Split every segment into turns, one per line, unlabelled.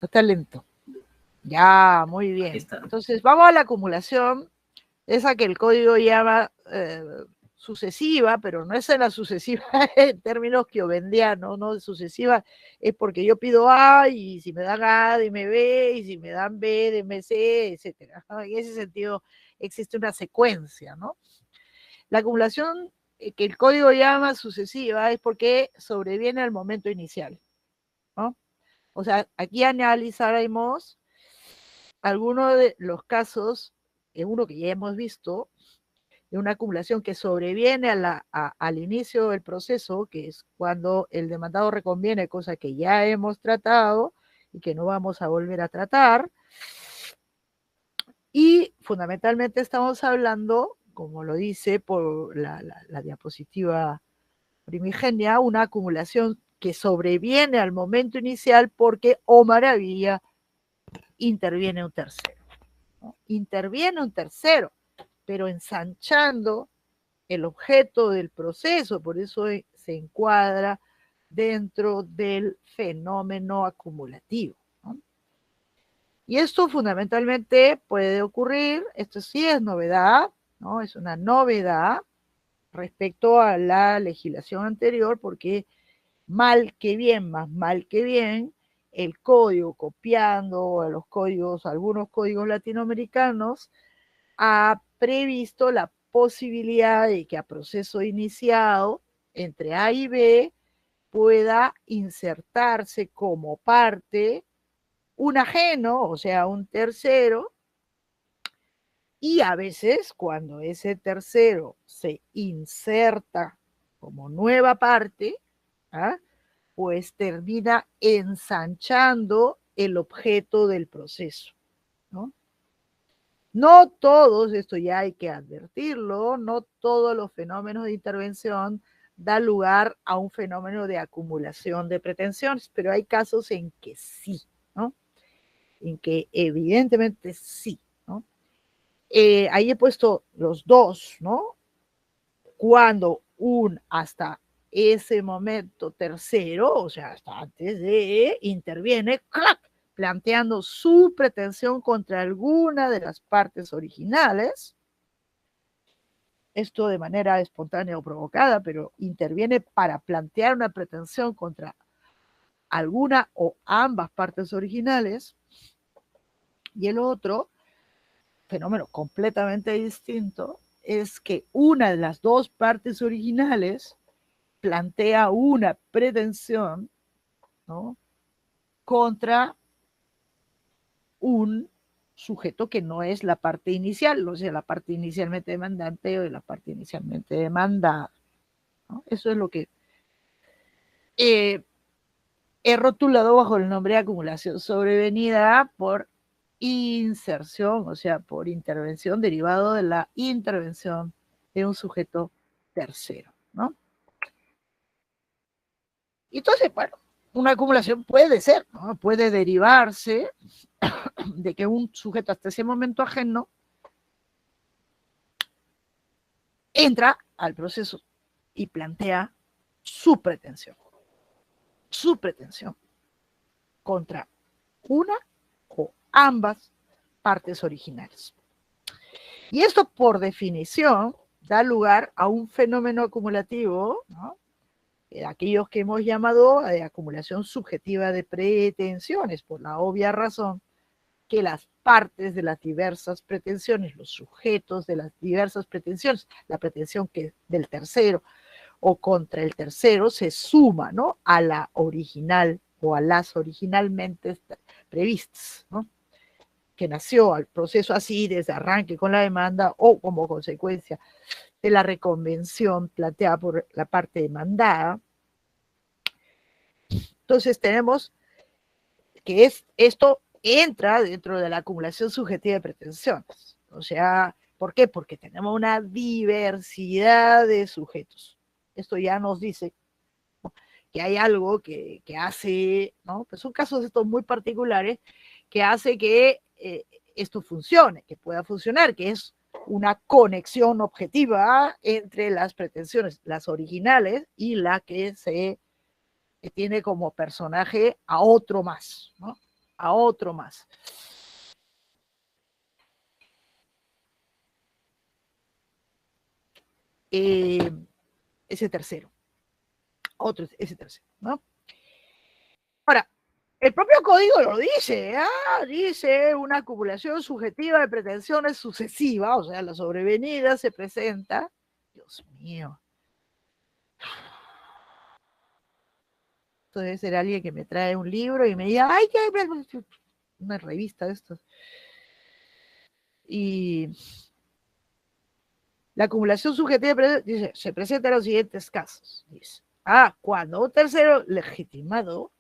Está lento. Ya, muy bien. Entonces, vamos a la acumulación, esa que el código llama sucesiva, pero no es en la sucesiva en términos kiovendianos, ¿no? Sucesiva es porque yo pido A y si me dan A, deme B, y si me dan B, deme C, etcétera. En ese sentido existe una secuencia, ¿no? La acumulación que el código llama sucesiva es porque sobreviene al momento inicial, ¿no? O sea, aquí analizaremos algunos de los casos, uno que ya hemos visto, de una acumulación que sobreviene al inicio del proceso, que es cuando el demandado reconviene, cosa que ya hemos tratado y que no vamos a volver a tratar. Y fundamentalmente estamos hablando, como lo dice por la diapositiva primigenia, una acumulación que sobreviene al momento inicial porque, oh maravilla, interviene un tercero, ¿no? Interviene un tercero, pero ensanchando el objeto del proceso, por eso se encuadra dentro del fenómeno acumulativo, ¿no? Y esto fundamentalmente puede ocurrir, esto sí es novedad, ¿no? Es una novedad respecto a la legislación anterior, porque mal que bien, más mal que bien, el código, copiando a los códigos, algunos códigos latinoamericanos, ha previsto la posibilidad de que a proceso iniciado entre A y B pueda insertarse como parte un ajeno, o sea, un tercero, y a veces cuando ese tercero se inserta como nueva parte, ¿ah?, pues termina ensanchando el objeto del proceso, ¿no? No todos, esto ya hay que advertirlo, no todos los fenómenos de intervención dan lugar a un fenómeno de acumulación de pretensiones, pero hay casos en que sí, ¿no? En que evidentemente sí, ¿no? Ahí he puesto los dos, ¿no? Cuando hasta ese momento tercero, o sea, hasta antes de, interviene, ¡clac!, planteando su pretensión contra alguna de las partes originales, esto de manera espontánea o provocada, pero interviene para plantear una pretensión contra alguna o ambas partes originales. Y el otro fenómeno completamente distinto es que una de las dos partes originales plantea una pretensión, ¿no?, contra un sujeto que no es la parte inicial, o sea, la parte inicialmente demandante o la parte inicialmente demandada, ¿no? Eso es lo que he rotulado bajo el nombre de acumulación sobrevenida por inserción, o sea, por intervención, derivado de la intervención de un sujeto tercero, ¿no? Entonces, bueno, una acumulación puede ser, ¿no?, puede derivarse de que un sujeto hasta ese momento ajeno entra al proceso y plantea su pretensión contra una o ambas partes originales. Y esto, por definición, da lugar a un fenómeno acumulativo, ¿no?, aquellos que hemos llamado de acumulación subjetiva de pretensiones, por la obvia razón que las partes de las diversas pretensiones, los sujetos de las diversas pretensiones, la pretensión que del tercero o contra el tercero se suma, ¿no?, a la original o a las originalmente previstas, ¿no?, que nació al proceso así desde arranque con la demanda o como consecuencia de la reconvención planteada por la parte demandada. Entonces tenemos que esto entra dentro de la acumulación subjetiva de pretensiones. O sea, ¿por qué? Porque tenemos una diversidad de sujetos. Esto ya nos dice que hay algo que hace, ¿no?, pues son casos estos muy particulares, que hace que esto funcione, que pueda funcionar, que es una conexión objetiva entre las pretensiones, las originales, y la que tiene como personaje a otro más, ¿no? a otro más. Ese tercero. Ese tercero, ¿no? Ahora, el propio código lo dice, dice una acumulación subjetiva de pretensiones sucesiva, o sea, la sobrevenida se presenta. Dios mío. Esto debe ser alguien que me trae un libro y me diga, ay, qué una revista de estos. Y la acumulación subjetiva dice, se presenta en los siguientes casos. Dice, cuando un tercero legitimado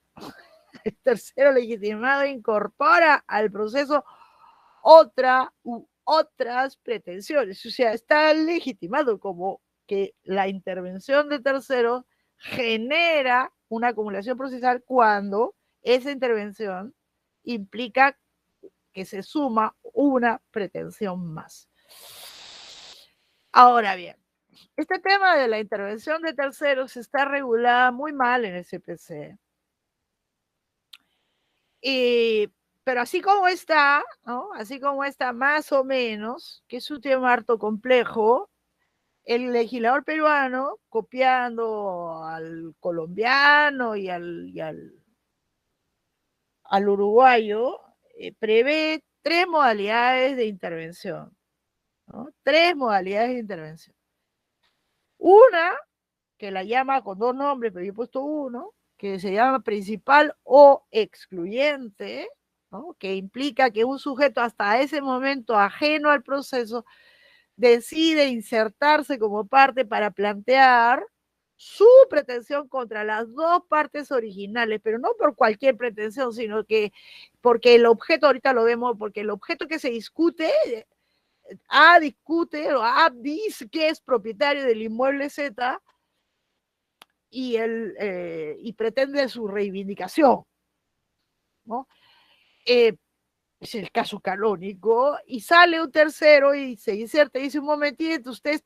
el tercero legitimado incorpora al proceso otra u otras pretensiones. O sea, está legitimado como que la intervención de tercero genera una acumulación procesal cuando esa intervención implica que se suma una pretensión más. Ahora bien, este tema de la intervención de terceros está regulada muy mal en el CPC. Pero así como está, ¿no? Así como está más o menos, que es un tema harto complejo, el legislador peruano, copiando al colombiano y al uruguayo, prevé 3 modalidades de intervención, ¿no? 3 modalidades de intervención. Una, que la llama con 2 nombres, pero yo he puesto uno, que se llama principal o excluyente, ¿no? Que implica que un sujeto hasta ese momento ajeno al proceso decide insertarse como parte para plantear su pretensión contra las 2 partes originales, pero no por cualquier pretensión, sino que porque el objeto, ahorita lo vemos, porque el objeto que se discute, A discute o A dice que es propietario del inmueble Z y pretende su reivindicación, ¿no? Es el caso canónico, y sale un tercero y se inserta y dice, un momentito, ustedes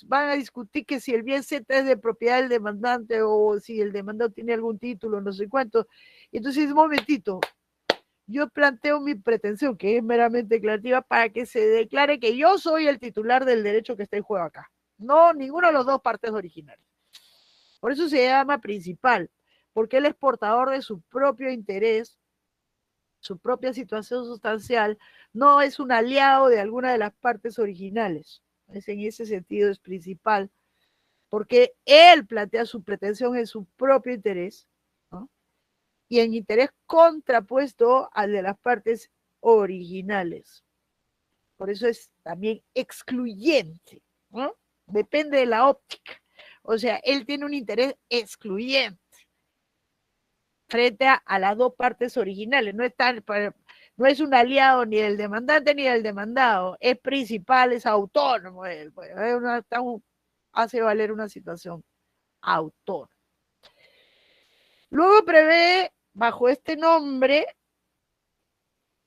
van a discutir que si el bien Z es de propiedad del demandante o si el demandado tiene algún título, no sé cuánto. Entonces, un momentito, yo planteo mi pretensión, que es meramente declarativa, para que se declare que yo soy el titular del derecho que está en juego acá. No, ninguno de los 2 partes originales. Por eso se llama principal, porque él es portador de su propio interés, su propia situación sustancial, no es un aliado de alguna de las partes originales. En ese sentido es principal, porque él plantea su pretensión en su propio interés, ¿no? Y en interés contrapuesto al de las partes originales. Por eso es también excluyente, ¿no? Depende de la óptica. O sea, él tiene un interés excluyente frente a las 2 partes originales. No es un aliado ni del demandante ni del demandado, es principal, es autónomo. Pues, hace valer una situación autónoma. Luego prevé, bajo este nombre,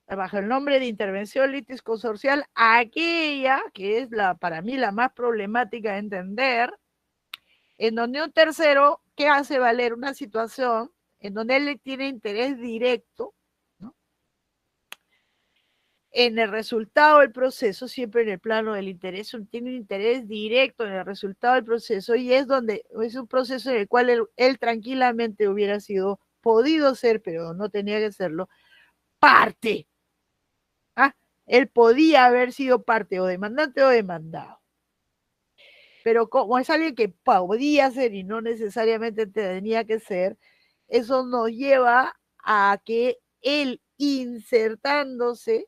bajo el nombre de intervención litis consorcial, aquella que es para mí la más problemática de entender, en donde un tercero que hace valer una situación en donde él tiene interés directo, ¿no?, en el resultado del proceso, siempre en el plano del interés, tiene un interés directo en el resultado del proceso, y es un proceso en el cual él tranquilamente hubiera podido ser, pero no tenía que serlo, parte. Él podía haber sido parte o demandante o demandado. Pero como es alguien que podía ser y no necesariamente tenía que ser, eso nos lleva a que él, insertándose,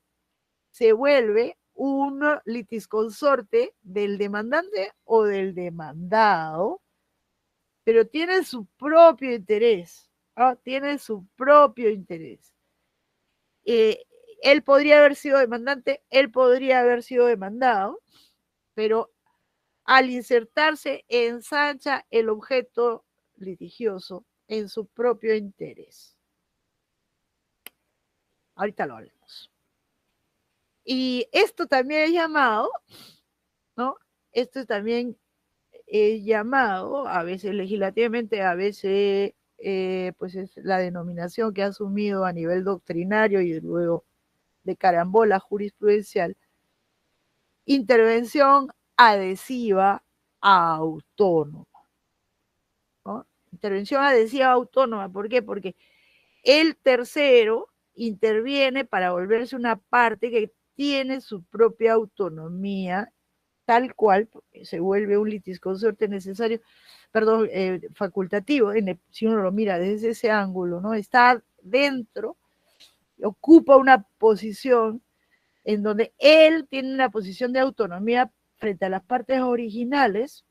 se vuelve un litisconsorte del demandante o del demandado, pero tiene su propio interés, ¿no? Tiene su propio interés. Él podría haber sido demandante, él podría haber sido demandado, pero al insertarse ensancha el objeto litigioso en su propio interés. Ahorita lo hablamos. Y esto también es llamado, ¿no? Esto también es llamado, a veces legislativamente, a veces pues es la denominación que ha asumido a nivel doctrinario y luego de carambola jurisprudencial, intervención adhesiva autónoma, ¿no? Intervención adhesiva autónoma, ¿por qué? Porque el tercero interviene para volverse una parte que tiene su propia autonomía, tal cual, se vuelve un litisconsorte necesario, perdón, facultativo, si uno lo mira desde ese ángulo, ¿no? Está dentro, ocupa una posición en donde él tiene una posición de autonomía frente a las partes originales,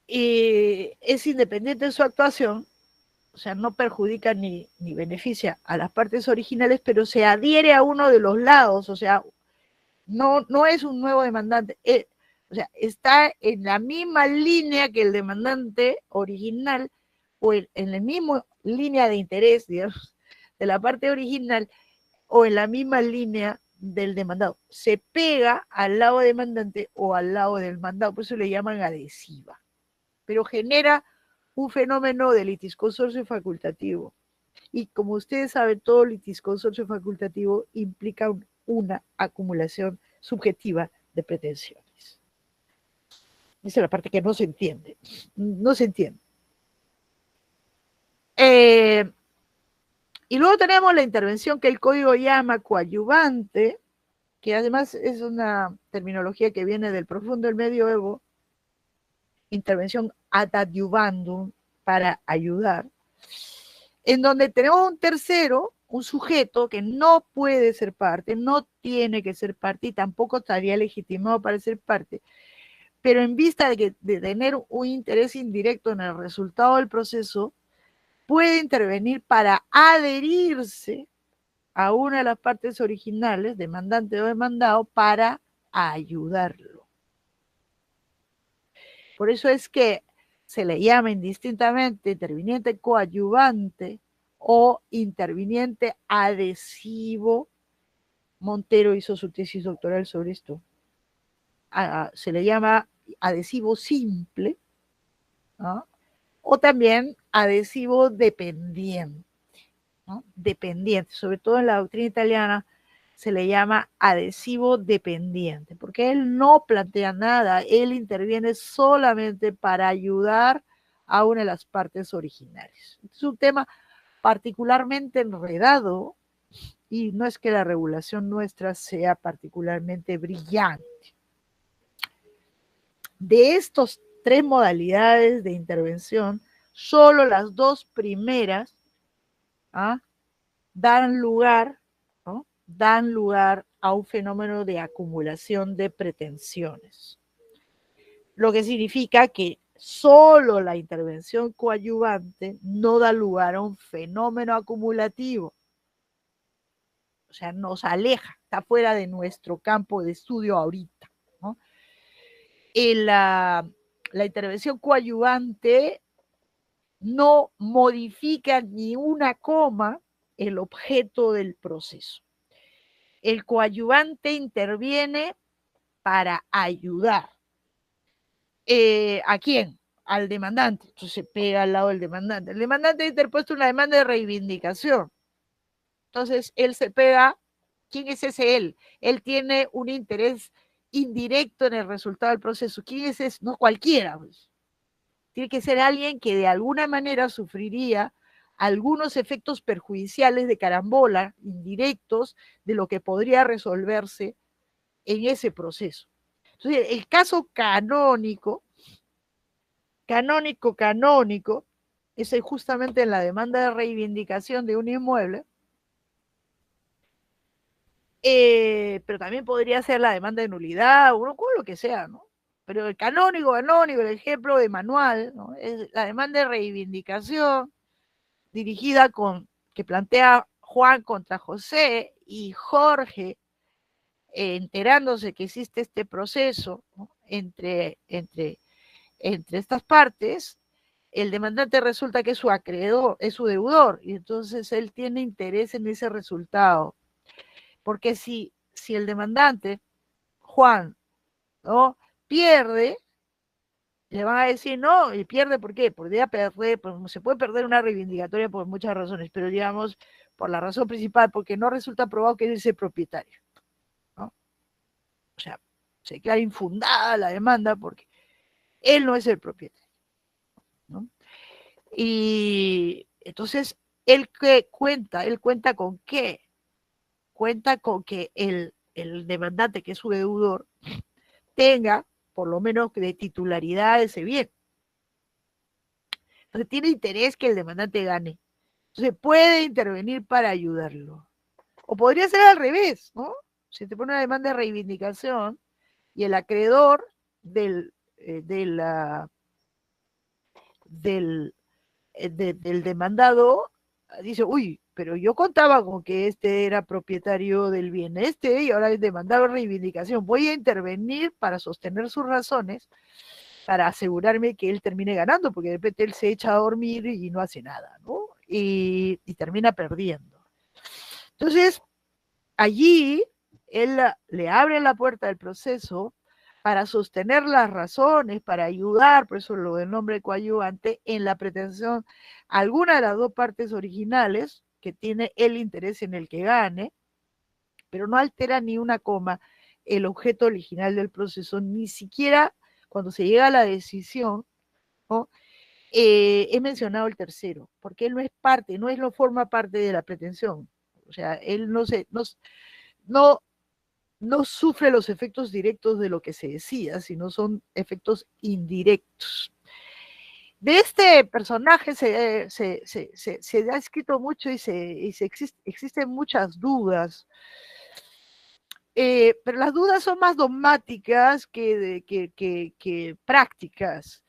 y es independiente en su actuación, o sea, no perjudica ni beneficia a las partes originales, pero se adhiere a uno de los lados, o sea, no es un nuevo demandante, o sea, está en la misma línea que el demandante original, o en la misma línea de interés, digamos, de la parte original, o en la misma línea del demandado. Se pega al lado demandante o al lado del mandado, por eso le llaman adhesiva, pero genera un fenómeno de litisconsorcio facultativo. Y como ustedes saben, todo litisconsorcio facultativo implica una acumulación subjetiva de pretensiones. Esa es la parte que no se entiende. No se entiende. Y luego tenemos la intervención que el código llama coadyuvante, que además es una terminología que viene del profundo del medioevo, intervención ad adiuvandum, para ayudar, en donde tenemos un tercero, un sujeto que no puede ser parte, no tiene que ser parte y tampoco estaría legitimado para ser parte, pero en vista de tener un interés indirecto en el resultado del proceso, puede intervenir para adherirse a una de las partes originales, demandante o demandado, para ayudarlo. Por eso es que se le llama indistintamente interviniente coadyuvante o interviniente adhesivo. Montero hizo su tesis doctoral sobre esto. Se le llama adhesivo simple, ¿no? O también adhesivo dependiente, ¿no? Dependiente, sobre todo en la doctrina italiana se le llama adhesivo dependiente, porque él no plantea nada, él interviene solamente para ayudar a una de las partes originales. Es un tema particularmente enredado y no es que la regulación nuestra sea particularmente brillante. De estos tres modalidades de intervención, solo las dos primeras dan lugar, ¿no? Dan lugar a un fenómeno de acumulación de pretensiones. Lo que significa que solo la intervención coadyuvante no da lugar a un fenómeno acumulativo. O sea, nos aleja, está fuera de nuestro campo de estudio ahorita, ¿no? La intervención coadyuvante no modifica ni una coma el objeto del proceso. El coadyuvante interviene para ayudar. ¿A quién? Al demandante. Entonces se pega al lado del demandante. El demandante ha interpuesto una demanda de reivindicación. Entonces él se pega. ¿Quién es ese él? Él tiene un interés indirecto en el resultado del proceso. ¿Quién es ese? No cualquiera, pues. Tiene que ser alguien que de alguna manera sufriría algunos efectos perjudiciales de carambola, indirectos, de lo que podría resolverse en ese proceso. Entonces, el caso canónico, es justamente en la demanda de reivindicación de un inmueble, pero también podría ser la demanda de nulidad, o lo que sea, ¿no? Pero el canónico, el ejemplo de manual, ¿no? Es la demanda de reivindicación dirigida que plantea Juan contra José y Jorge, enterándose que existe este proceso, ¿no? entre estas partes, el demandante resulta que es su acreedor, es su deudor, y entonces él tiene interés en ese resultado. Porque si el demandante, Juan, ¿no? pierde, Le van a decir, no, y pierde, ¿por qué? Podría perder, pues, se puede perder una reivindicatoria por muchas razones, pero digamos, por la razón principal, porque no resulta probado que él es el propietario, ¿no? O sea, se queda infundada la demanda porque él no es el propietario, ¿no? Y entonces, él cuenta con qué, cuenta con que el demandante, que es su deudor, tenga por lo menos de titularidad ese bien. Entonces tiene interés que el demandante gane. Entonces puede intervenir para ayudarlo. O podría ser al revés, ¿no? Si te pone una demanda de reivindicación y el acreedor del, de la, del, del demandado dice, uy, pero yo contaba con que este era propietario del bien este y ahora es demandado de reivindicación. Voy a intervenir para sostener sus razones, para asegurarme que él termine ganando, porque de repente él se echa a dormir y no hace nada, ¿no? Y termina perdiendo. Entonces, allí él le abre la puerta del proceso para sostener las razones, para ayudar, por eso lo del nombre coadyuvante, en la pretensión alguna de las dos partes originales que tiene el interés en el que gane, pero no altera ni una coma el objeto original del proceso, ni siquiera cuando se llega a la decisión, ¿no? He mencionado el tercero, porque él no es parte, no forma parte de la pretensión. O sea, él no, no sufre los efectos directos de lo que se decía, sino son efectos indirectos. De este personaje se ha escrito mucho y existen muchas dudas, pero las dudas son más dogmáticas que prácticas,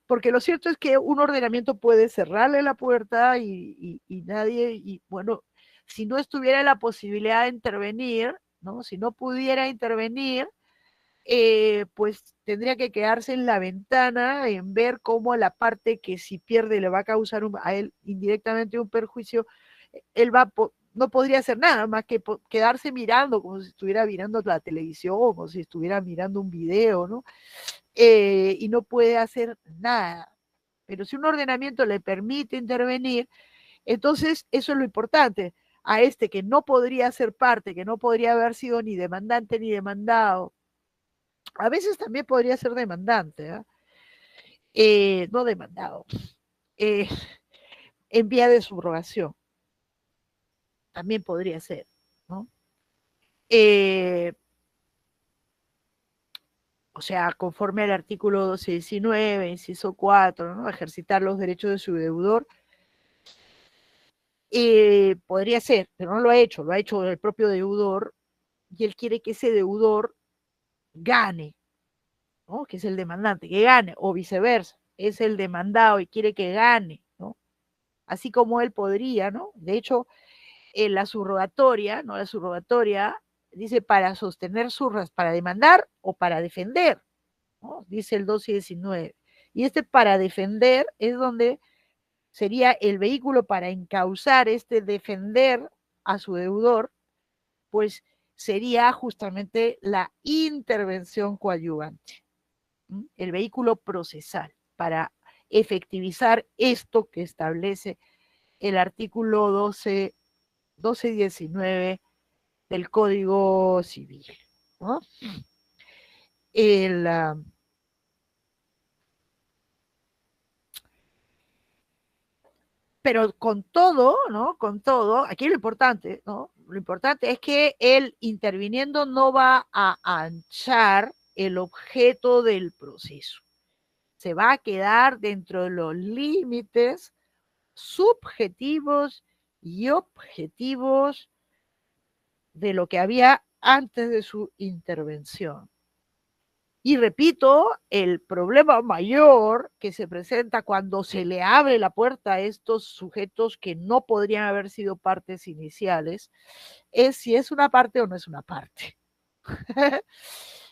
porque lo cierto es que un ordenamiento puede cerrarle la puerta y nadie, y bueno, si no estuviera la posibilidad de intervenir, ¿no? Si no pudiera intervenir, pues tendría que quedarse en la ventana en ver cómo la parte que si pierde le va a causar a él indirectamente un perjuicio, él no podría hacer nada más que quedarse mirando como si estuviera mirando la televisión, como si estuviera mirando un video, ¿no? Y no puede hacer nada. Pero si un ordenamiento le permite intervenir, entonces eso es lo importante. A este que no podría ser parte, que no podría haber sido ni demandante ni demandado, a veces también podría ser demandante, ¿eh? No demandado, eh, en vía de subrogación, también podría ser, ¿no? Eh, o sea, conforme al artículo 1219, inciso 4, ¿no? Ejercitar los derechos de su deudor, podría ser, pero no lo ha hecho el propio deudor, y él quiere que ese deudor gane, ¿no? Que es el demandante, que gane, o viceversa, es el demandado y quiere que gane, ¿no? Así como él podría, ¿no? De hecho, la subrogatoria, ¿no? La subrogatoria dice para sostener para demandar o para defender, ¿no? Dice el 12 y 19. Y este para defender es donde sería el vehículo para encauzar este defender a su deudor, pues sería justamente la intervención coadyuvante, ¿sí? El vehículo procesal para efectivizar esto que establece el artículo 1219 del Código Civil, ¿no? El, pero con todo, ¿no? Con todo, aquí lo importante, ¿no? Lo importante es que él interviniendo no va a anchar el objeto del proceso. Se va a quedar dentro de los límites subjetivos y objetivos de lo que había antes de su intervención. Y repito, el problema mayor que se presenta cuando se le abre la puerta a estos sujetos que no podrían haber sido partes iniciales es si es una parte o no es una parte.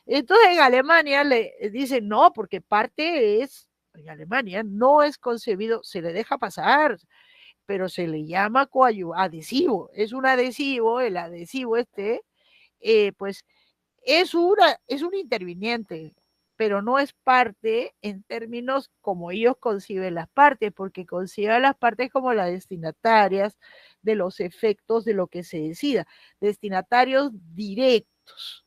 Entonces en Alemania le dicen no, porque parte es, en Alemania no es concebido, se le deja pasar, pero se le llama adhesivo, es un adhesivo, el adhesivo pues es un interviniente, pero no es parte en términos como ellos conciben las partes, porque conciben las partes como las destinatarias de los efectos de lo que se decida, destinatarios directos.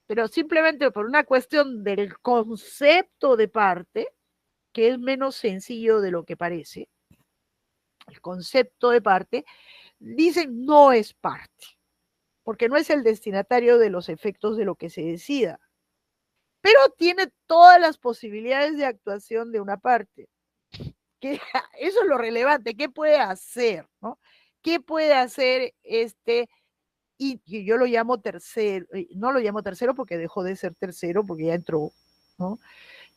Pero simplemente por una cuestión del concepto de parte, que es menos sencillo de lo que parece, el concepto de parte, dicen no es parte, porque no es el destinatario de los efectos de lo que se decida, pero tiene todas las posibilidades de actuación de una parte. Que eso es lo relevante, ¿qué puede hacer? ¿No? ¿Qué puede hacer y yo lo llamo tercero, no lo llamo tercero porque dejó de ser tercero, porque ya entró, ¿no?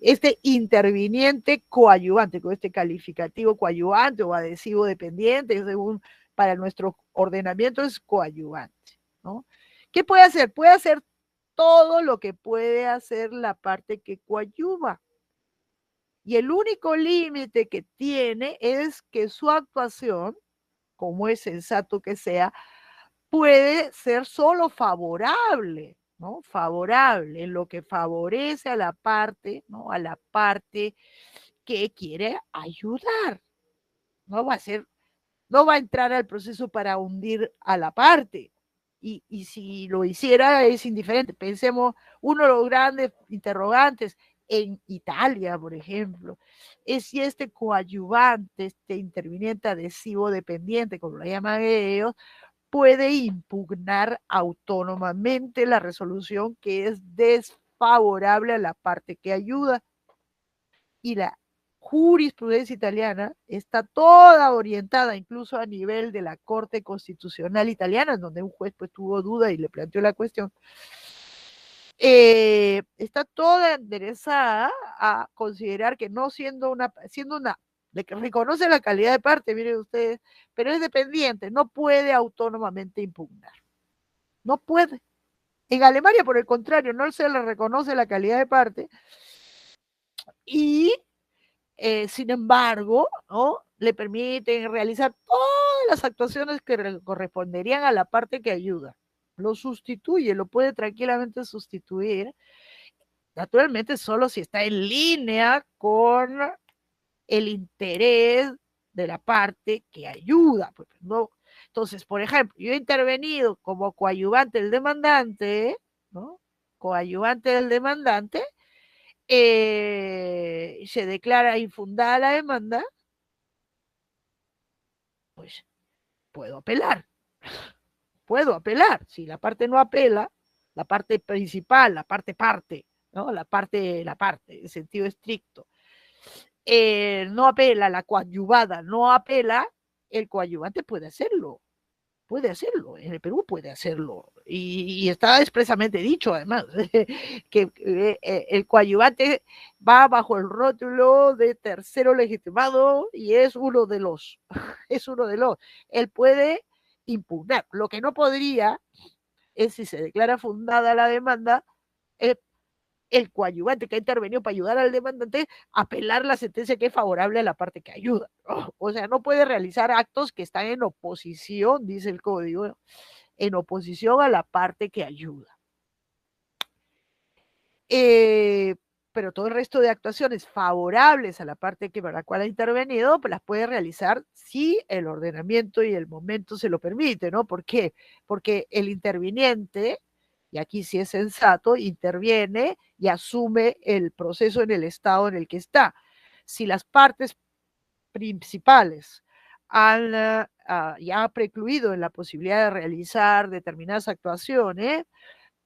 Este interviniente coadyuvante, con este calificativo coadyuvante o adhesivo dependiente, según para nuestro ordenamiento es coadyuvante, ¿no? ¿Qué puede hacer? Puede hacer todo lo que puede hacer la parte que coadyuva. Y el único límite que tiene es que su actuación, como es sensato que sea, puede ser solo favorable, ¿no? Favorable, en lo que favorece a la parte, ¿no? A la parte que quiere ayudar. No va a ser, no va a entrar al proceso para hundir a la parte. Y si lo hiciera es indiferente. Pensemos, uno de los grandes interrogantes en Italia, por ejemplo, es si este coadyuvante, este interviniente adhesivo dependiente, como lo llaman ellos, puede impugnar autónomamente la resolución que es desfavorable a la parte que ayuda. Y la jurisprudencia italiana está toda orientada, incluso a nivel de la Corte Constitucional Italiana, donde un juez pues tuvo duda y le planteó la cuestión, está toda enderezada a considerar que no siendo una, reconoce la calidad de parte, miren ustedes, pero es dependiente, no puede autónomamente impugnar. No puede. En Alemania, por el contrario, no se le reconoce la calidad de parte y, sin embargo, ¿no? Le permiten realizar todas las actuaciones que corresponderían a la parte que ayuda. Lo sustituye, lo puede tranquilamente sustituir, naturalmente solo si está en línea con el interés de la parte que ayuda. Pues, no. Entonces, por ejemplo, yo he intervenido como coadyuvante del demandante, ¿no? Coadyuvante del demandante, se declara infundada la demanda, pues puedo apelar. Puedo apelar. Si la parte no apela, la parte principal, la parte, ¿no? La parte, en sentido estricto, no apela, la coadyuvada no apela, el coadyuvante puede hacerlo. Puede hacerlo, en el Perú puede hacerlo. Y está expresamente dicho, además, que el coadyuvante va bajo el rótulo de tercero legitimado y es uno de los, es uno de los. Él puede impugnar. Lo que no podría es, si se declara fundada la demanda, el coadyuvante que ha intervenido para ayudar al demandante, apelar la sentencia que es favorable a la parte que ayuda. O sea, no puede realizar actos que están en oposición, dice el código, en oposición a la parte que ayuda. Pero todo el resto de actuaciones favorables a la parte que, para la cual ha intervenido, pues las puede realizar si el ordenamiento y el momento se lo permite, ¿no? ¿Por qué? Porque el interviniente, y aquí sí es sensato, interviene y asume el proceso en el estado en el que está. Si las partes principales han ya precluido en la posibilidad de realizar determinadas actuaciones,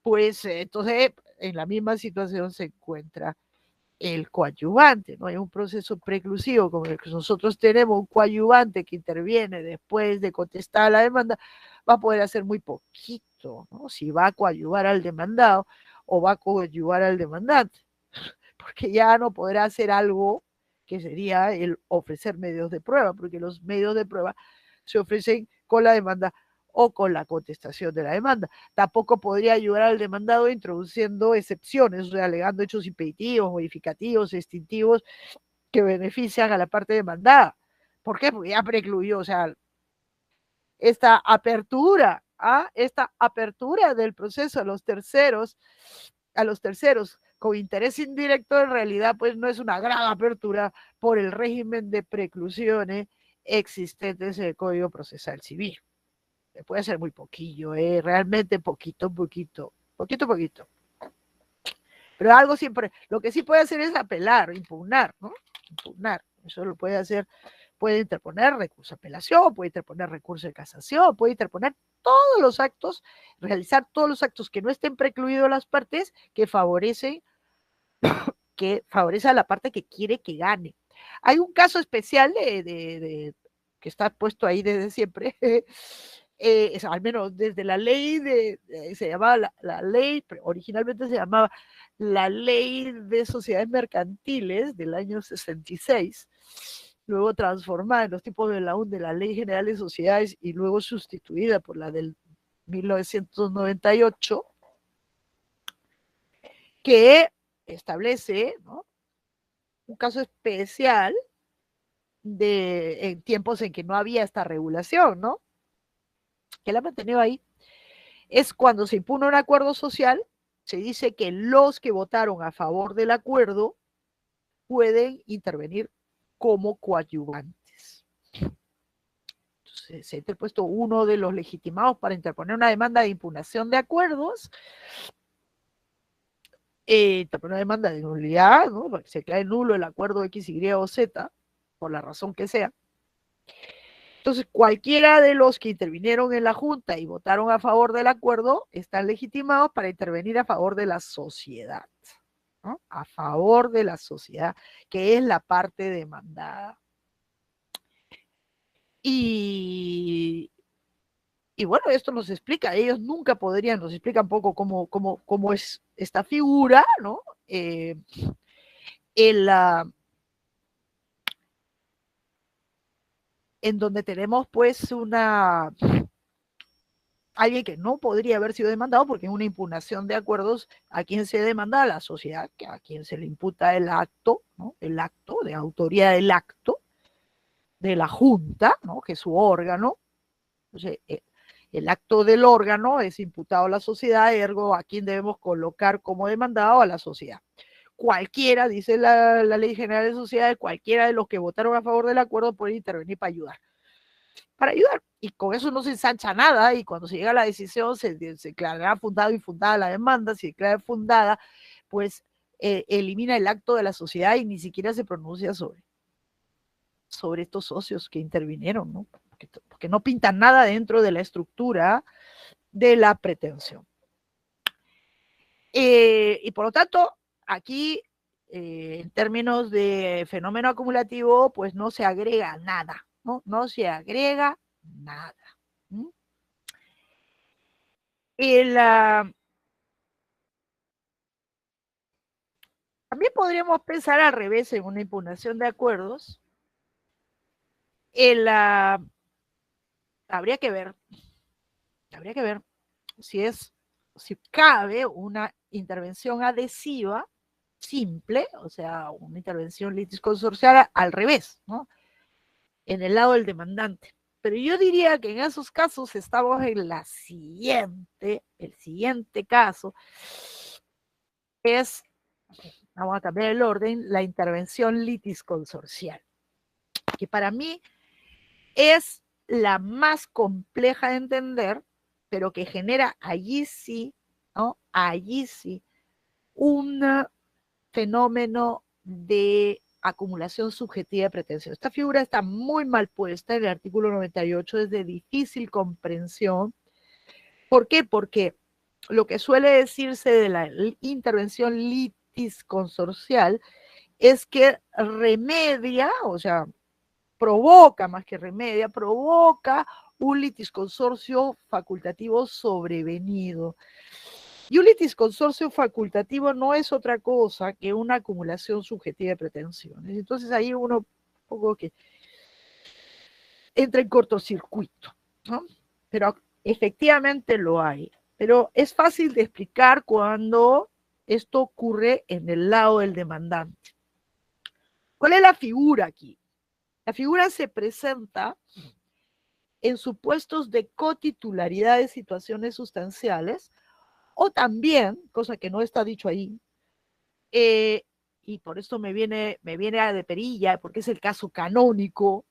pues entonces en la misma situación se encuentra el coadyuvante, ¿no? Hay un proceso preclusivo como el que nosotros tenemos, un coadyuvante que interviene después de contestar la demanda, va a poder hacer muy poquito, ¿no? Si va a coadyuvar al demandado o va a coadyuvar al demandante, porque ya no podrá hacer algo que sería el ofrecer medios de prueba, porque los medios de prueba se ofrecen con la demanda o con la contestación de la demanda. Tampoco podría ayudar al demandado introduciendo excepciones, o sea, alegando hechos impeditivos, modificativos, extintivos que benefician a la parte demandada. ¿Por qué? Porque ya precluyó, o sea, esta apertura del proceso a los terceros con interés indirecto en realidad pues no es una gran apertura por el régimen de preclusiones existentes en el Código Procesal Civil. Puede ser muy poquillo, realmente poquito. Pero algo siempre, lo que sí puede hacer es apelar, impugnar, ¿no? Impugnar, eso lo puede hacer, puede interponer recurso de apelación, puede interponer recurso de casación, puede interponer todos los actos, realizar todos los actos que no estén precluidos las partes que favorecen a la parte que quiere que gane. Hay un caso especial que está puesto ahí desde siempre, al menos desde la ley se llamaba la ley, originalmente se llamaba la ley de sociedades mercantiles del año 66, luego transformada en los tipos de la ley general de sociedades y luego sustituida por la del 1998, que establece, ¿no?, un caso especial en tiempos en que no había esta regulación, ¿no?, que la ha mantenido ahí. Es cuando se impugna un acuerdo social, se dice que los que votaron a favor del acuerdo pueden intervenir como coadyuvantes. Entonces, se ha interpuesto uno de los legitimados para interponer una demanda de impugnación de acuerdos, interponer una demanda de nulidad, ¿no?, para que se declare nulo el acuerdo X, Y o Z, por la razón que sea. Entonces, cualquiera de los que intervinieron en la Junta y votaron a favor del acuerdo están legitimados para intervenir a favor de la sociedad, ¿no?, a favor de la sociedad, que es la parte demandada. Y bueno, esto nos explica, ellos nunca podrían, nos explican un poco cómo es esta figura, ¿no? En donde tenemos pues alguien que no podría haber sido demandado porque es una impugnación de acuerdos. ¿A quién se demanda? A la sociedad, a quien se le imputa el acto, ¿no?, el acto de autoría del acto de la Junta, ¿no?, que es su órgano. Entonces, el acto del órgano es imputado a la sociedad, ergo a quién debemos colocar como demandado, a la sociedad. Cualquiera, dice la Ley General de Sociedades, cualquiera de los que votaron a favor del acuerdo puede intervenir para ayudar. Y con eso no se ensancha nada, y cuando se llega a la decisión se declarará fundada o infundada la demanda. Si declara fundada, pues elimina el acto de la sociedad y ni siquiera se pronuncia sobre estos socios que intervinieron, ¿no?, porque no pintan nada dentro de la estructura de la pretensión. Y por lo tanto, aquí, en términos de fenómeno acumulativo, pues no se agrega nada, ¿no? No se agrega nada. También podríamos pensar al revés en una impugnación de acuerdos. Habría que ver si cabe una intervención adhesiva simple, o sea, una intervención litisconsorcial al revés, ¿no?, en el lado del demandante. Pero yo diría que en esos casos estamos en el siguiente caso es, vamos a cambiar el orden, la intervención litisconsorcial, que para mí es la más compleja de entender, pero que genera allí sí, ¿no?, allí sí, un fenómeno de acumulación subjetiva de pretensión. Esta figura está muy mal puesta en el artículo 98, es de difícil comprensión. ¿Por qué? Porque lo que suele decirse de la intervención litisconsorcial es que remedia, o sea, provoca, más que remedia, provoca un litisconsorcio facultativo sobrevenido. Y un litisconsorcio facultativo no es otra cosa que una acumulación subjetiva de pretensiones. Entonces ahí uno un poco que entra en cortocircuito, ¿no? Pero efectivamente lo hay. Pero es fácil de explicar cuando esto ocurre en el lado del demandante. ¿Cuál es la figura aquí? La figura se presenta en supuestos de cotitularidad de situaciones sustanciales, o también, cosa que no está dicho ahí, y por esto me viene a de perilla, porque es el caso canónico,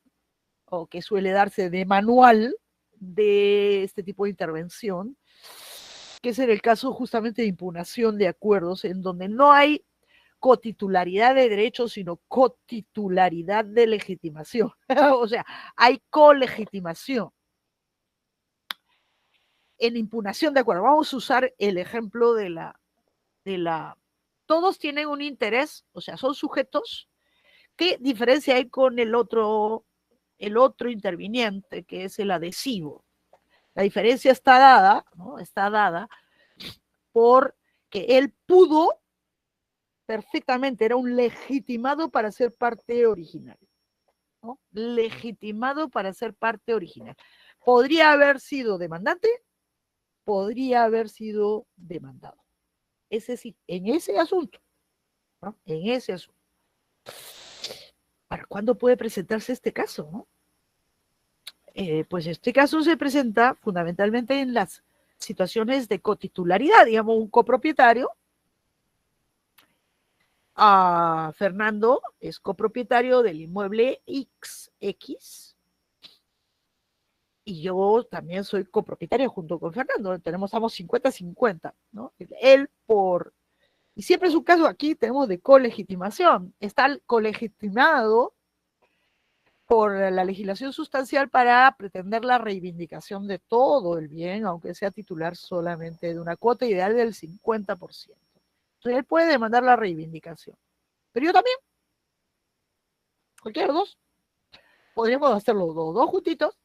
o que suele darse de manual de este tipo de intervención, que es en el caso justamente de impugnación de acuerdos, en donde no hay cotitularidad de derechos, sino cotitularidad de legitimación. O sea, hay colegitimación. En impugnación de acuerdo, vamos a usar el ejemplo de la, todos tienen un interés, o sea, son sujetos. ¿Qué diferencia hay con el otro interviniente, que es el adhesivo? La diferencia está dada, ¿no? Está dada por que él pudo perfectamente, era un legitimado para ser parte original, ¿no? Legitimado para ser parte original. ¿Podría haber sido demandante? Podría haber sido demandado. Ese sí, en ese asunto, ¿no? En ese asunto. ¿Para cuándo puede presentarse este caso, no? Pues este caso se presenta fundamentalmente en las situaciones de cotitularidad, digamos, un copropietario. Fernando es copropietario del inmueble XX y yo también soy copropietario junto con Fernando, estamos 50-50, ¿no? Él y siempre es un caso aquí, tenemos de colegitimación, está colegitimado por la legislación sustancial para pretender la reivindicación de todo el bien, aunque sea titular solamente de una cuota ideal del 50%. Entonces él puede demandar la reivindicación. Pero yo también, cualquiera de los dos, podríamos hacerlo los dos juntitos,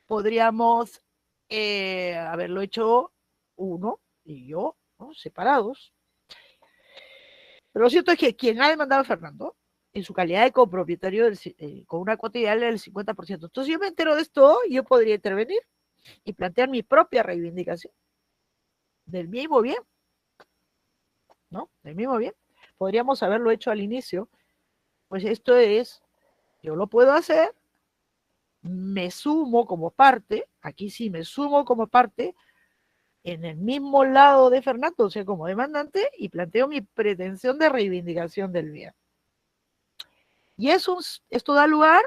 podríamos haberlo hecho uno y yo, ¿no? Separados. Pero lo cierto es que quien ha demandado a Fernando, en su calidad de copropietario con una cuota ideal del 50%. Entonces yo me entero de esto, yo podría intervenir y plantear mi propia reivindicación del mismo bien, ¿no? Del mismo bien. Podríamos haberlo hecho al inicio, pues esto es, yo lo puedo hacer, me sumo como parte, aquí sí me sumo como parte, en el mismo lado de Fernando, o sea, como demandante, y planteo mi pretensión de reivindicación del bien. Y esto da lugar,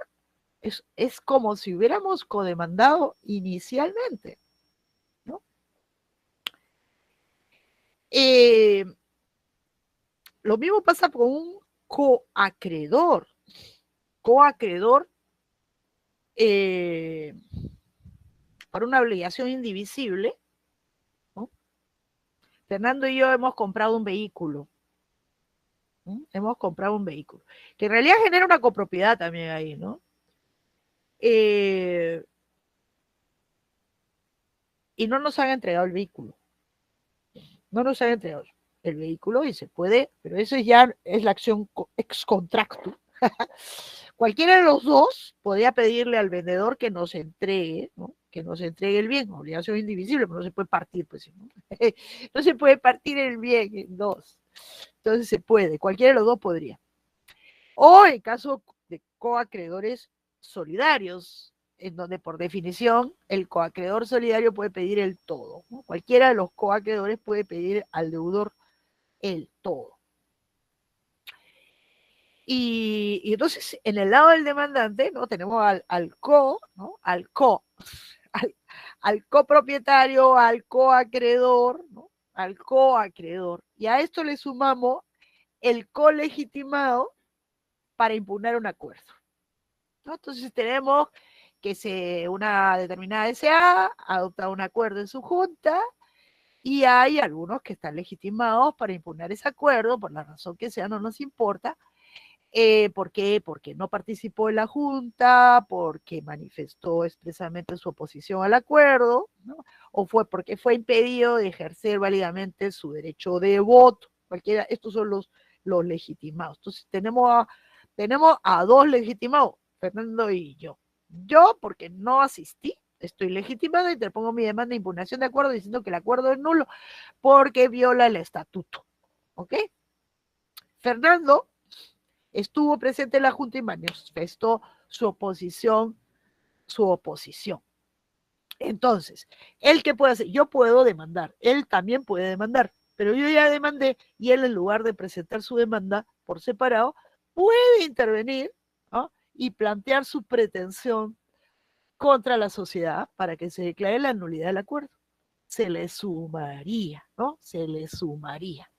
es como si hubiéramos codemandado inicialmente, ¿no? Lo mismo pasa con un coacreedor. Coacreedor para una obligación indivisible, ¿no? Fernando y yo hemos comprado un vehículo. Hemos comprado un vehículo, que en realidad genera una copropiedad también ahí, ¿no? Y no nos han entregado el vehículo. No nos han entregado el vehículo y se puede, pero eso ya es la acción ex contractu. Cualquiera de los dos podría pedirle al vendedor que nos entregue, ¿no? Que nos entregue el bien, obligación indivisible, pero no se puede partir, pues, ¿no? No se puede partir el bien en dos. Entonces se puede, cualquiera de los dos podría. O en caso de coacreedores solidarios, en donde por definición el coacreedor solidario puede pedir el todo, ¿no? Cualquiera de los coacreedores puede pedir al deudor el todo. Y entonces, en el lado del demandante, ¿no? Tenemos al copropietario, al coacreedor, ¿no? Al coacreedor. Y a esto le sumamos el colegitimado para impugnar un acuerdo, ¿no? Entonces tenemos que una determinada SA adopta un acuerdo en su junta y hay algunos que están legitimados para impugnar ese acuerdo, por la razón que sea, no nos importa. ¿Por qué? Porque no participó en la junta, porque manifestó expresamente su oposición al acuerdo, ¿no? O fue porque fue impedido de ejercer válidamente su derecho de voto. Cualquiera, estos son los legitimados. Entonces tenemos a dos legitimados, Fernando y yo. Yo, porque no asistí, estoy legitimado y te pongo mi demanda de impugnación de acuerdo diciendo que el acuerdo es nulo porque viola el estatuto. ¿Ok? Fernando estuvo presente en la Junta y manifestó su oposición. Entonces, ¿él qué puede hacer? Yo puedo demandar, él también puede demandar. pero yo ya demandé, y él, en lugar de presentar su demanda por separado, puede intervenir, ¿no?, y plantear su pretensión contra la sociedad para que se declare la nulidad del acuerdo. Se le sumaría, ¿no? Se le sumaría.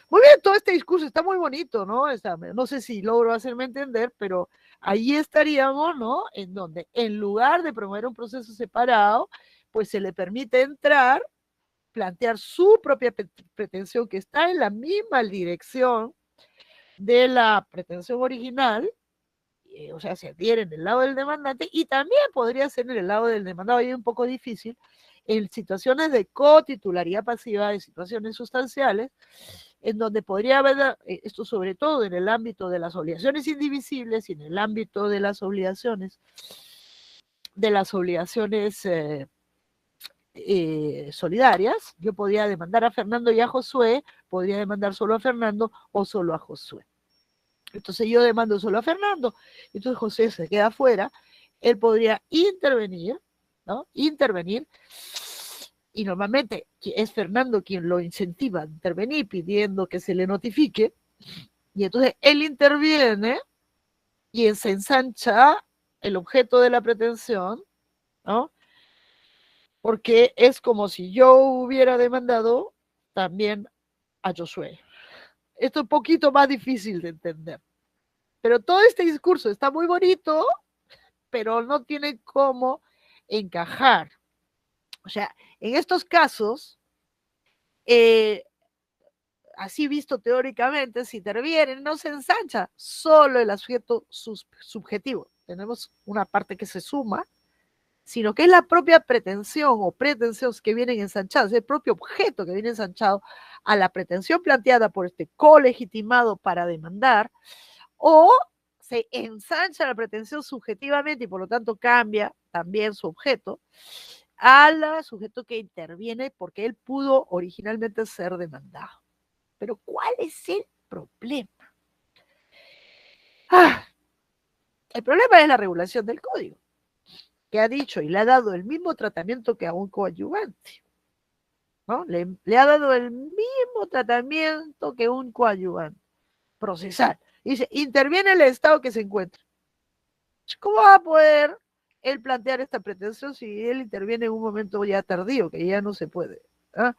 Muy bien, todo este discurso está muy bonito, ¿no? No sé si logro hacerme entender, pero ahí estaríamos, ¿no?, en donde, en lugar de promover un proceso separado, pues se le permite entrar, plantear su propia pretensión, que está en la misma dirección de la pretensión original, o sea, se adhiere en el lado del demandante, y también podría ser en el lado del demandado. Ahí es un poco difícil en situaciones de cotitularidad pasiva, de situaciones sustanciales, en donde podría haber, esto sobre todo en el ámbito de las obligaciones indivisibles y en el ámbito de las obligaciones solidarias. Yo podría demandar a Fernando y a Josué, podría demandar solo a Fernando o solo a Josué. Entonces yo demando solo a Fernando, entonces José se queda afuera, él podría intervenir, ¿no? Intervenir, y normalmente es Fernando quien lo incentiva a intervenir pidiendo que se le notifique, y entonces él interviene y se ensancha el objeto de la pretensión, ¿no?, porque es como si yo hubiera demandado también a Josué. Esto es un poquito más difícil de entender. Pero todo este discurso está muy bonito, pero no tiene cómo encajar. O sea, en estos casos, así visto teóricamente, si intervienen, no se ensancha solo el sujeto subjetivo. Tenemos una parte que se suma, sino que es la propia pretensión o pretensiones que vienen ensanchadas, el propio objeto que viene ensanchado a la pretensión planteada por este colegitimado para demandar, o se ensancha la pretensión subjetivamente y por lo tanto cambia también su objeto al sujeto que interviene porque él pudo originalmente ser demandado. Pero ¿cuál es el problema? El problema es la regulación del código, que ha dicho y le ha dado el mismo tratamiento que a un coadyuvante, ¿no? Le ha dado el mismo tratamiento que un coadyuvante procesal. Dice, interviene el estado que se encuentra. ¿Cómo va a poder él plantear esta pretensión si él interviene en un momento ya tardío, que ya no se puede? ¿Ah?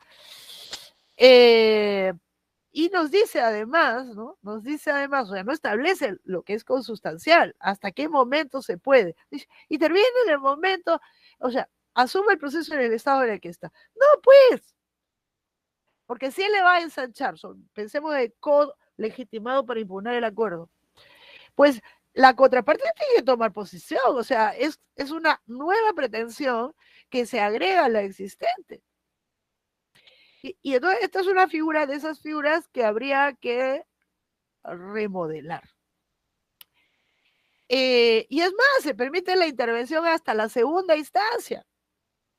Y nos dice además, ¿no? Nos dice además, o sea, no establece lo que es consustancial, hasta qué momento se puede. Dice, interviene en el momento, o sea, asume el proceso en el estado en el que está. No, pues, porque si él le va a ensanchar, pensemos de legitimado para impugnar el acuerdo, pues la contraparte tiene que tomar posición, o sea, es una nueva pretensión que se agrega a la existente. Y entonces esta es una figura de esas figuras que habría que remodelar. Y es más, se permite la intervención hasta la segunda instancia.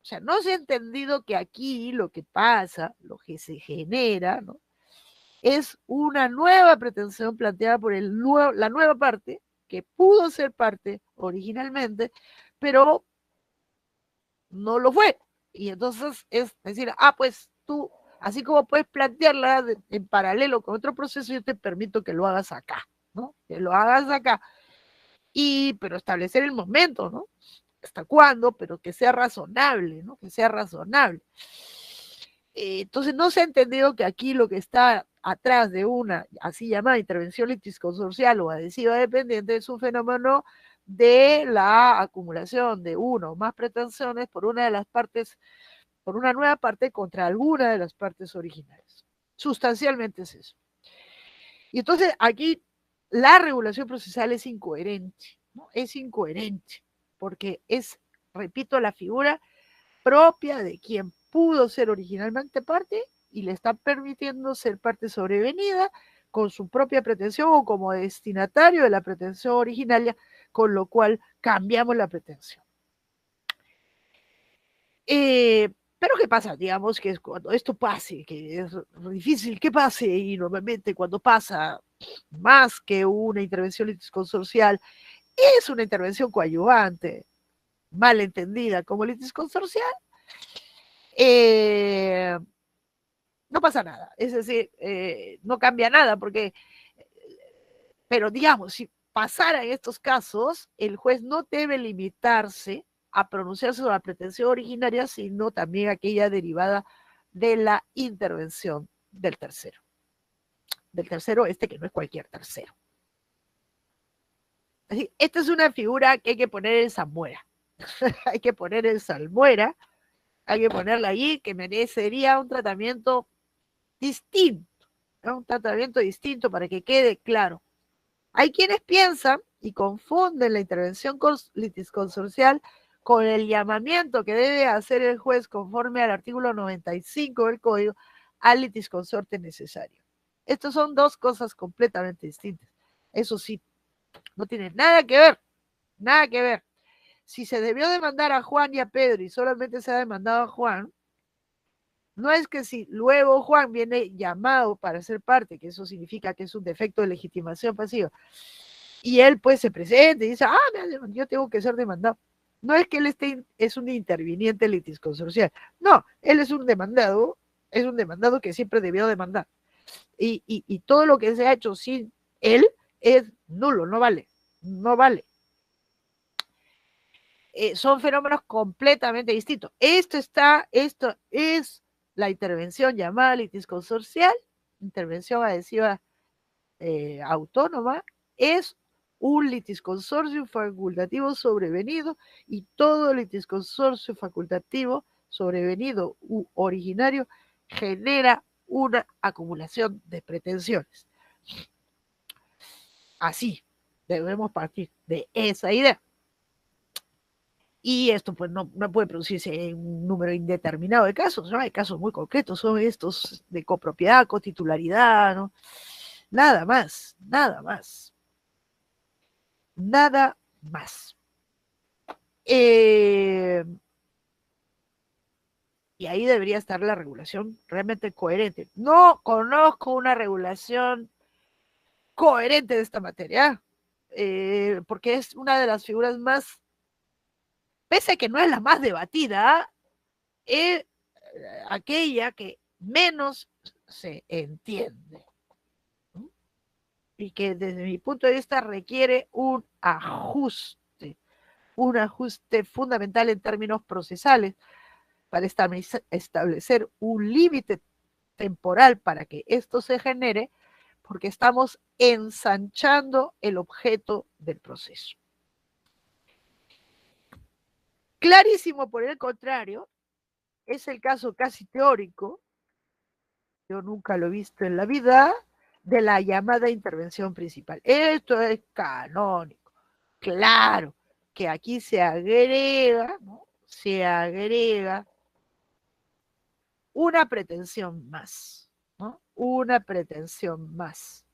O sea, no se ha entendido que aquí lo que pasa, lo que se genera, ¿no?, es una nueva pretensión planteada por la nueva parte, que pudo ser parte originalmente, pero no lo fue. Y entonces es decir, pues tú, así como puedes plantearla en paralelo con otro proceso, yo te permito que lo hagas acá, ¿no? Que lo hagas acá. Pero establecer el momento, ¿no? ¿Hasta cuándo? Pero que sea razonable, ¿no? Que sea razonable. Entonces no se ha entendido que aquí lo que está atrás de una así llamada intervención litisconsorcial o adhesiva dependiente es un fenómeno de la acumulación de una o más pretensiones por una de las partes, por una nueva parte contra alguna de las partes originales. Sustancialmente es eso. Y entonces aquí la regulación procesal es incoherente, ¿no? Es incoherente, porque es, repito, la figura propia de quien pudo ser originalmente parte y le está permitiendo ser parte sobrevenida con su propia pretensión o como destinatario de la pretensión originaria, con lo cual cambiamos la pretensión. Pero ¿qué pasa? Digamos que cuando esto pase, que es difícil que pase, y normalmente cuando pasa más que una intervención litisconsorcial, es una intervención coadyuvante, mal entendida como litisconsorcial, no pasa nada. Es decir, no cambia nada porque, pero digamos, si pasara en estos casos, el juez no debe limitarse a pronunciarse sobre la pretensión originaria, sino también aquella derivada de la intervención del tercero. Del tercero que no es cualquier tercero. Así, esta es una figura que hay que poner en salmuera. Hay que poner en salmuera, hay que ponerla allí, que merecería un tratamiento distinto, ¿no? Un tratamiento distinto para que quede claro. Hay quienes piensan y confunden la intervención litisconsorcial con el llamamiento que debe hacer el juez conforme al artículo 95 del Código al litisconsorte necesario. Estas son dos cosas completamente distintas. Eso sí, no tiene nada que ver, nada que ver. Si se debió demandar a Juan y a Pedro y solamente se ha demandado a Juan, no es que si luego Juan viene llamado para ser parte, que eso significa que es un defecto de legitimación pasiva, y él pues se presenta y dice, yo tengo que ser demandado. No es que él es un interviniente litisconsorcial, no, él es un demandado que siempre debió demandar. Y todo lo que se ha hecho sin él es nulo, no vale, no vale. Son fenómenos completamente distintos. Esto es la intervención llamada litisconsorcial, intervención adhesiva autónoma, es un litisconsorcio facultativo sobrevenido y todo litisconsorcio facultativo sobrevenido u originario genera una acumulación de pretensiones. Así debemos partir de esa idea. Y esto pues no puede producirse en un número indeterminado de casos, ¿no? Hay casos muy concretos, son estos de copropiedad, cotitularidad, ¿no? Nada más, nada más. Nada más. Y ahí debería estar la regulación realmente coherente. No conozco una regulación coherente de esta materia, porque es una de las figuras más, pese a que no es la más debatida, es aquella que menos se entiende, ¿no? Y que desde mi punto de vista requiere un ajuste fundamental en términos procesales para establecer un límite temporal para que esto se genere, porque estamos ensanchando el objeto del proceso. Clarísimo, por el contrario, es el caso casi teórico, yo nunca lo he visto en la vida, de la llamada intervención principal. Esto es canónico. Claro que aquí se agrega, ¿no? Se agrega una pretensión más, ¿no? Una pretensión más,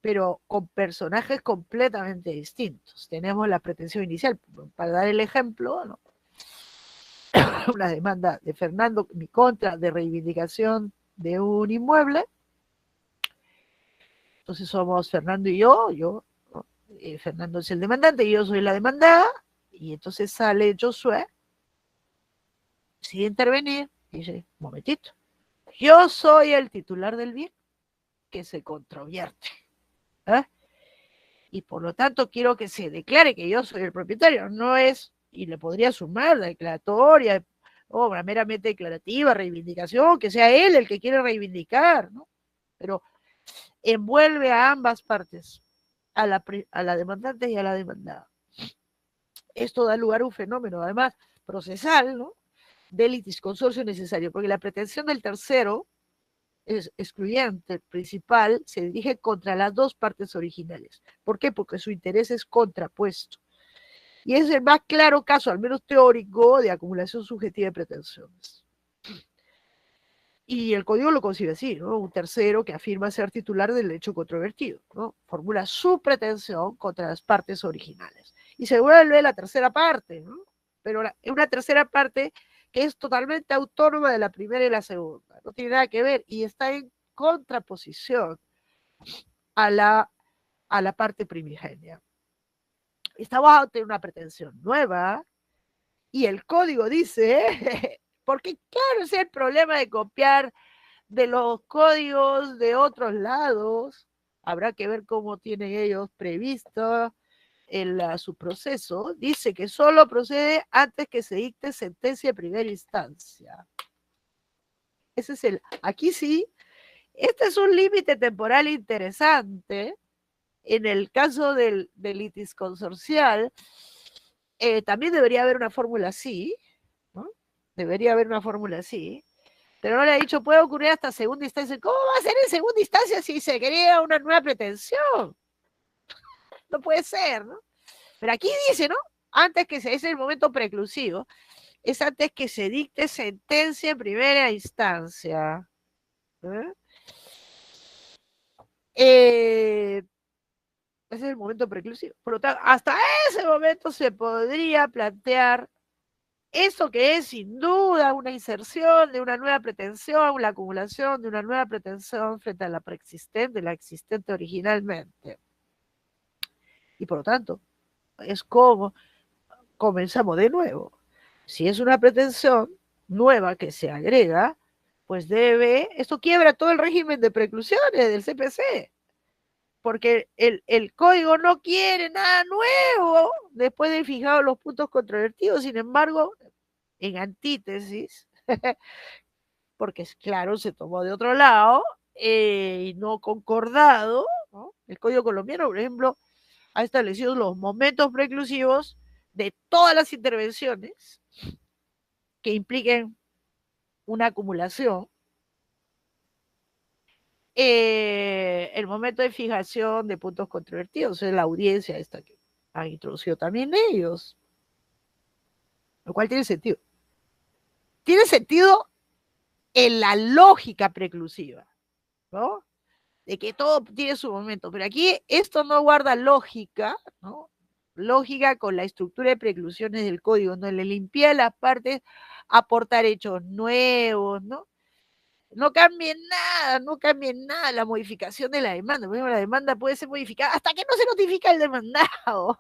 pero con personajes completamente distintos. Tenemos la pretensión inicial, para dar el ejemplo, ¿no? Una demanda de Fernando en mi contra de reivindicación de un inmueble. Entonces somos Fernando y yo, ¿no? Fernando es el demandante y yo soy la demandada, y entonces sale Josué, decide intervenir, y dice, un momentito, yo soy el titular del bien que se controvierte, ¿eh? Y por lo tanto quiero que se declare que yo soy el propietario, no es, y le podría sumar la declaratoria, obra meramente declarativa, reivindicación, que sea él el que quiere reivindicar, ¿no? Pero envuelve a ambas partes, a la demandante y a la demandada. Esto da lugar a un fenómeno, además, procesal, ¿no? De litisconsorcio necesario, porque la pretensión del tercero es excluyente, principal, se dirige contra las dos partes originales. ¿Por qué? Porque su interés es contrapuesto. Y es el más claro caso, al menos teórico, de acumulación subjetiva de pretensiones. Y el código lo concibe así, ¿no? Un tercero que afirma ser titular del hecho controvertido, ¿no? Formula su pretensión contra las partes originales. Y se vuelve la tercera parte, ¿no? Pero una tercera parte que es totalmente autónoma de la primera y la segunda. No tiene nada que ver y está en contraposición a la parte primigenia. Estamos ante una pretensión nueva y el código dice, porque claro, ese es el problema de copiar de los códigos de otros lados, habrá que ver cómo tienen ellos previsto su proceso, dice que solo procede antes que se dicte sentencia de primera instancia. Ese es aquí sí, este es un límite temporal interesante. En el caso del litis consorcial, también debería haber una fórmula así, ¿no? Debería haber una fórmula así, pero no le ha dicho, puede ocurrir hasta segunda instancia. ¿Cómo va a ser en segunda instancia si se quería una nueva pretensión? No puede ser, ¿no? Pero aquí dice, ¿no? Antes que se, ese es el momento preclusivo, es antes que se dicte sentencia en primera instancia. Ese es el momento preclusivo. Por lo tanto, hasta ese momento se podría plantear eso que es sin duda una inserción de una nueva pretensión, la acumulación de una nueva pretensión frente a la preexistente, la existente originalmente. Y por lo tanto, es como comenzamos de nuevo. Si es una pretensión nueva que se agrega, pues esto quiebra todo el régimen de preclusiones del CPC, porque el código no quiere nada nuevo después de fijar los puntos controvertidos. Sin embargo, en antítesis, porque es claro, se tomó de otro lado y no concordado, ¿no? El Código colombiano, por ejemplo, ha establecido los momentos preclusivos de todas las intervenciones que impliquen una acumulación, el momento de fijación de puntos controvertidos es la audiencia esta que han introducido también ellos, lo cual tiene sentido. Tiene sentido en la lógica preclusiva, ¿no? De que todo tiene su momento, pero aquí esto no guarda lógica, ¿no? Lógica con la estructura de preclusiones del código, no le limpia las partes, aportar hechos nuevos, ¿no? No cambie nada, no cambie nada la modificación de la demanda. Por ejemplo, la demanda puede ser modificada hasta que no se notifica el demandado.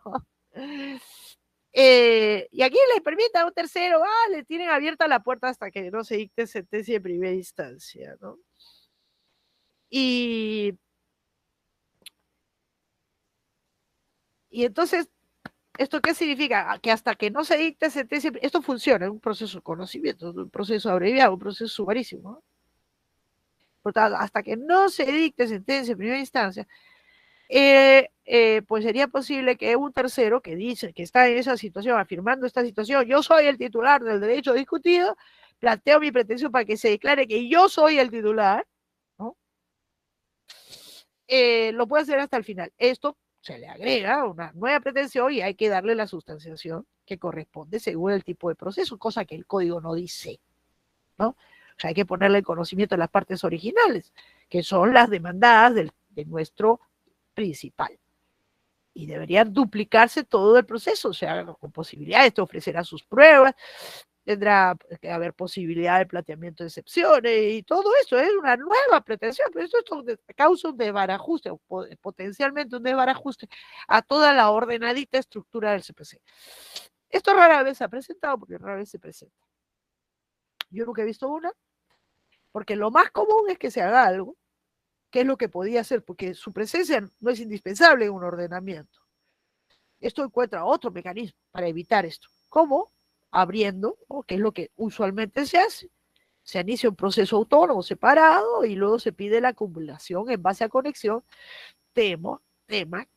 Y aquí le permite a un tercero, le tienen abierta la puerta hasta que no se dicte sentencia de primera instancia, ¿no? Y entonces, ¿esto qué significa? Que hasta que no se dicte sentencia, esto funciona, es un proceso de conocimiento, un proceso abreviado, un proceso sumarísimo, ¿no? Por tanto, hasta que no se dicte sentencia en primera instancia, pues sería posible que un tercero que dice que está en esa situación, afirmando esta situación, yo soy el titular del derecho discutido, planteo mi pretensión para que se declare que yo soy el titular, ¿no? Lo puede hacer hasta el final. Esto se le agrega una nueva pretensión y hay que darle la sustanciación que corresponde según el tipo de proceso, cosa que el código no dice, ¿no? O sea, hay que ponerle el conocimiento de las partes originales, que son las demandadas de nuestro principal. Y deberían duplicarse todo el proceso, o sea, con posibilidades, te ofrecerá sus pruebas, tendrá que haber posibilidad de planteamiento de excepciones y todo eso es una nueva pretensión, pero esto causa un desbarajuste, potencialmente un desbarajuste a toda la ordenadita estructura del CPC. Esto rara vez se ha presentado porque rara vez se presenta. Yo nunca he visto una, porque lo más común es que se haga algo, que es lo que podía hacer, porque su presencia no es indispensable en un ordenamiento. Esto encuentra otro mecanismo para evitar esto. ¿Cómo? Abriendo, ¿no? Que es lo que usualmente se hace. Se inicia un proceso autónomo separado y luego se pide la acumulación en base a conexión, tema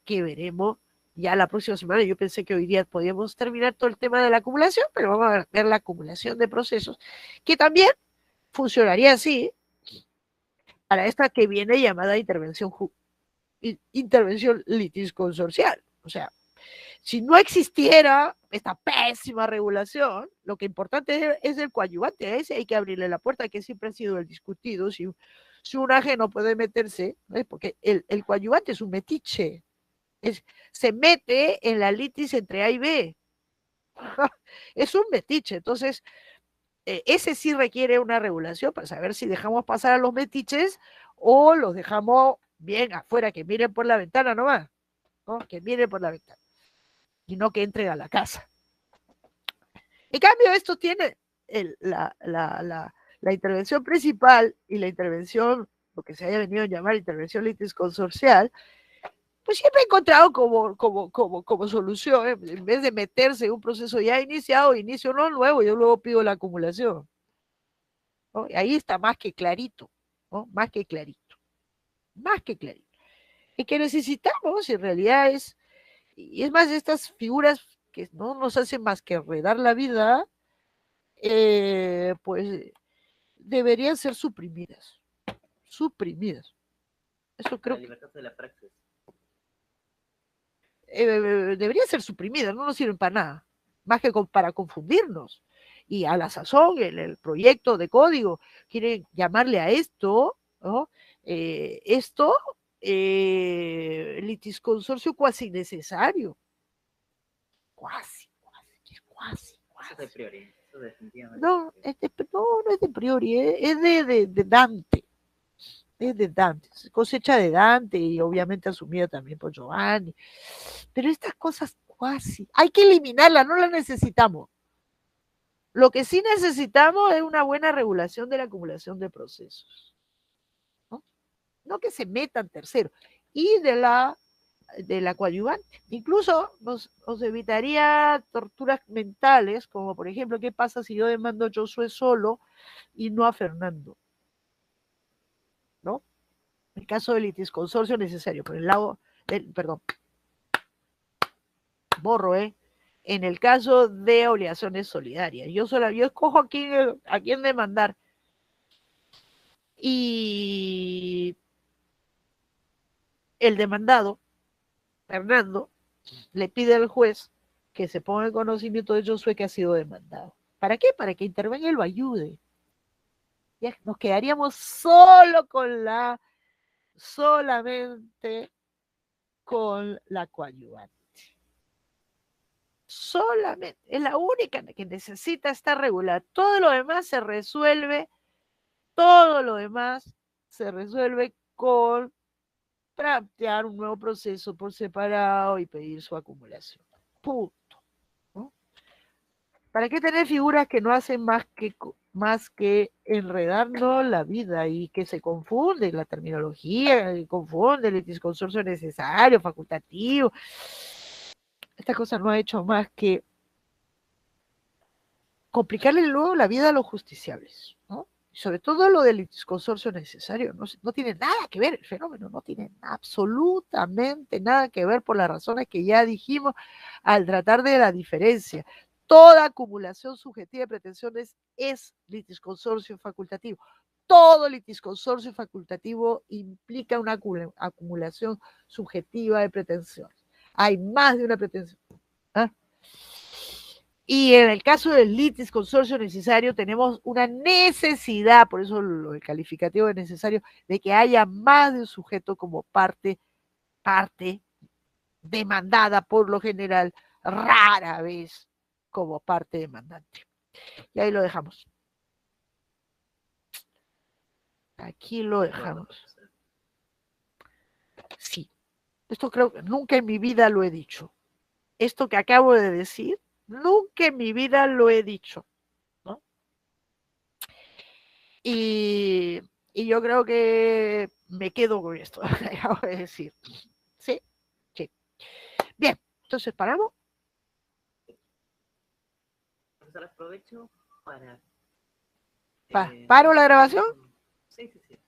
que veremos ya la próxima semana. Yo pensé que hoy día podíamos terminar todo el tema de la acumulación, pero vamos a ver la acumulación de procesos, que también funcionaría así para esta que viene llamada intervención litis consorcial. O sea, si no existiera esta pésima regulación, lo que importante es el coadyuvante, a ese hay que abrirle la puerta, que siempre ha sido el discutido. Si un ajeno puede meterse, ¿no? Porque el coadyuvante es un metiche, se mete en la litis entre A y B. Es un metiche, entonces ese sí requiere una regulación para saber si dejamos pasar a los metiches o los dejamos bien afuera, que miren por la ventana nomás, ¿no? Que miren por la ventana y no que entren a la casa. En cambio, esto tiene la intervención principal y la intervención, lo que se haya venido a llamar intervención litisconsorcial, pues siempre he encontrado como solución, en vez de meterse en un proceso ya iniciado, inicio uno nuevo, yo luego pido la acumulación, ¿no? Y ahí está más que clarito, ¿no? Más que clarito, más que clarito. Y que necesitamos, en realidad y es más, estas figuras que no nos hacen más que enredar la vida, pues deberían ser suprimidas, suprimidas. Eso creo
La libertad de la praxis.
Debería ser suprimida, no nos sirven para nada, más que para confundirnos. Y a la sazón, el proyecto de código quieren llamarle a esto, ¿no? Esto, litisconsorcio cuasi necesario. Cuasi, cuasi.
Eso es de priori, eso definitivamente.
No, no es de priori, es de Dante. Es de Dante, cosecha de Dante y obviamente asumida también por Giovanni. Pero estas cosas cuasi, hay que eliminarlas, no las necesitamos. Lo que sí necesitamos es una buena regulación de la acumulación de procesos. No, no que se metan terceros. Y de la coadyuvante. Incluso nos evitaría torturas mentales, como por ejemplo, ¿qué pasa si yo demando a Josué solo y no a Fernando? ¿No? En el caso del litisconsorcio necesario, por el lado perdón, borro, en el caso de obligaciones solidarias. Yo escojo a quién demandar. Y el demandado, Fernando, le pide al juez que se ponga en conocimiento de Josué que ha sido demandado. ¿Para qué? Para que intervenga y lo ayude. Ya nos quedaríamos solamente con la coadyuvante. Solamente, es la única que necesita estar regular. Todo lo demás se resuelve con plantear un nuevo proceso por separado y pedir su acumulación. Punto. ¿No? ¿Para qué tener figuras que no hacen más que enredarnos la vida y que se confunde la terminología, se confunde el litisconsorcio necesario, facultativo? Esta cosa no ha hecho más que complicarle luego la vida a los justiciables, ¿no? Sobre todo lo del litisconsorcio necesario, no tiene nada que ver, el fenómeno no tiene absolutamente nada que ver por las razones que ya dijimos al tratar de la diferencia. Toda acumulación subjetiva de pretensiones es litisconsorcio facultativo. Todo litisconsorcio facultativo implica una acumulación subjetiva de pretensiones. Hay más de una pretensión. ¿Ah? Y en el caso del litisconsorcio necesario tenemos una necesidad, por eso el calificativo de necesario, de que haya más de un sujeto como parte demandada por lo general, rara vez como parte demandante. Y ahí lo dejamos. Aquí lo dejamos. Sí, esto creo que nunca en mi vida lo he dicho. Esto que acabo de decir, nunca en mi vida lo he dicho. Y yo creo que me quedo con esto, acabo de decir. Sí, sí. Bien, entonces paramos.
Entonces aprovecho para...
Paro la grabación.
Sí, sí, sí.